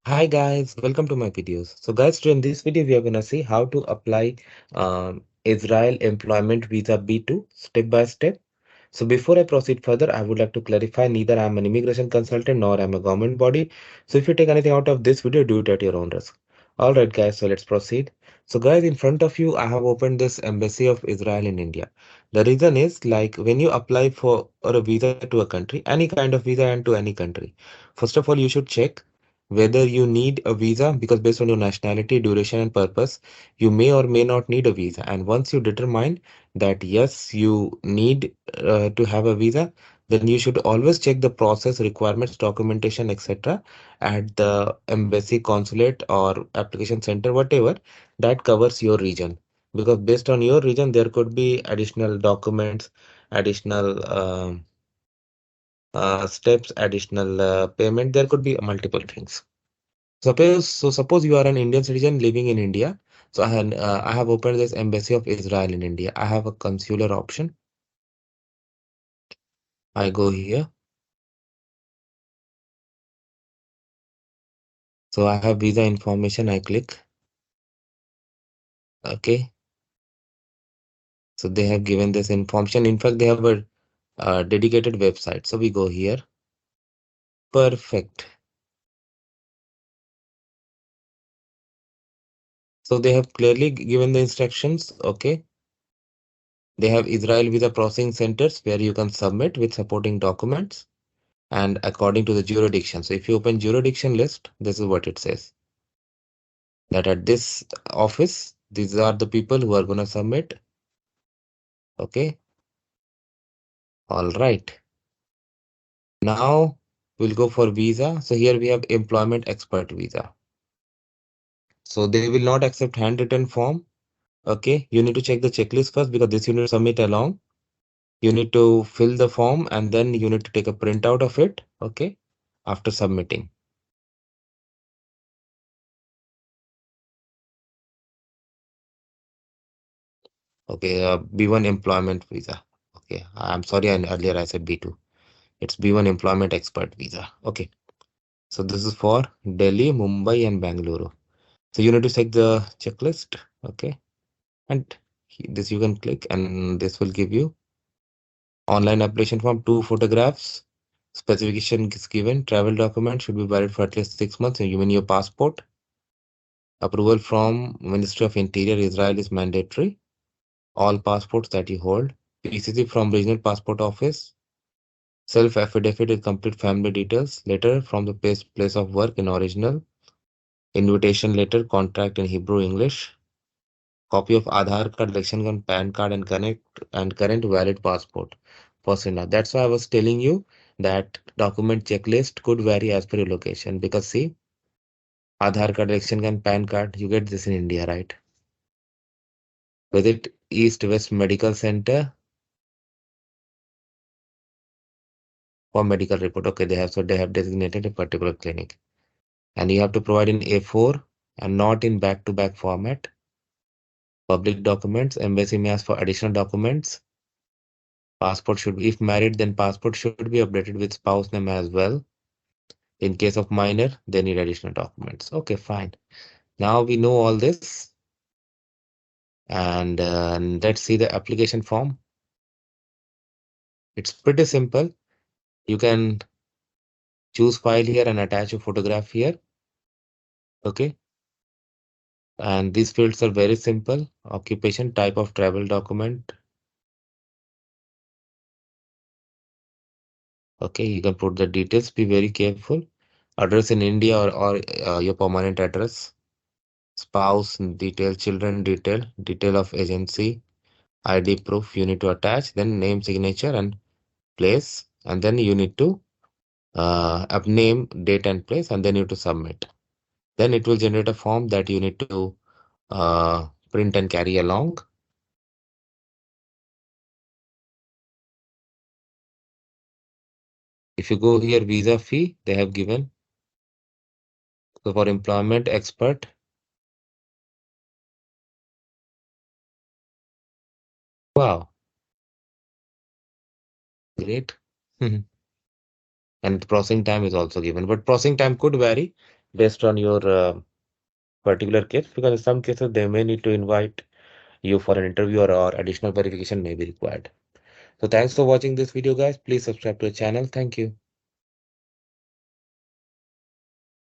Hi guys, welcome to my videos. So guys, today in this video we are gonna see how to apply Israel Employment Visa B2 step by step. So before I proceed further, I would like to clarify neither I am an immigration consultant nor I am a government body. So if you take anything out of this video, do it at your own risk. Alright guys, so let's proceed. So guys, in front of you, I have opened this Embassy of Israel in India. The reason is like when you apply for or a visa to a country, any kind of visa and to any country, first of all, you should check whether you need a visa because based on your nationality, duration, and purpose, you may or may not need a visa. And once you determine that yes, you need to have a visa, then you should always check the process, requirements, documentation, etc. at the embassy, consulate, or application center, whatever that covers your region. Because based on your region, there could be additional documents, additional steps, additional payment. There could be multiple things. Suppose you are an Indian citizen living in India. So I have opened this Embassy of Israel in India. I have a consular option. I go here. So I have visa information. I click. Okay. So they have given this information. In fact, they have a dedicated website. So we go here. Perfect. So they have clearly given the instructions. Okay. They have Israel visa processing centers where you can submit with supporting documents and according to the jurisdiction. So if you open jurisdiction list, this is what it says. That at this office, these are the people who are going to submit. Okay. All right. Now we'll go for visa. So here we have employment expert visa. So they will not accept handwritten form. Okay. You need to check the checklist first because this you need to submit along. You need to fill the form and then you need to take a printout of it. Okay. After submitting. Okay. B1 employment visa. Okay. I'm sorry. Earlier I said B2. It's B1 employment expert visa. Okay. So this is for Delhi, Mumbai, and Bangalore. So you need to check the checklist. Okay. And this you can click and this will give you online application form, 2 photographs, specification is given, travel document should be valid for at least 6 months, and even your passport. Approval from Ministry of Interior, Israel is mandatory. All passports that you hold. PCC from Regional Passport Office. Self-affidavit with complete family details. Letter from the place of work in original. Invitation letter, contract in Hebrew, English. Copy of Aadhaar card, election card, PAN card, and current valid passport for Sinha. That's why I was telling you that document checklist could vary as per your location. Because see, Aadhaar card, election card, PAN card, you get this in India, right? Visit East West Medical Center for medical report. Okay, they have designated a particular clinic, and you have to provide in A4 and not in back-to-back format. Public documents, embassy may ask for additional documents. Passport should be, if married, then passport should be updated with spouse name as well. In case of minor, they need additional documents. Okay, fine. Now we know all this, and let's see the application form. It's pretty simple. You can choose file here and attach a photograph here. Okay. And these fields are very simple. Occupation, type of travel document. Okay, you can put the details. Be very careful. Address in India or your permanent address. Spouse detail, children detail, detail of agency, ID proof you need to attach, then name, signature, and place, and then you need to name, date, and place, and then you need to submit. Then it will generate a form that you need to print and carry along. If you go here, visa fee, they have given. So for employment expert, wow, great. And processing time is also given, but processing time could vary based on your particular case, because in some cases they may need to invite you for an interview, or additional verification may be required. So thanks for watching this video, guys. Please subscribe to the channel. Thank you.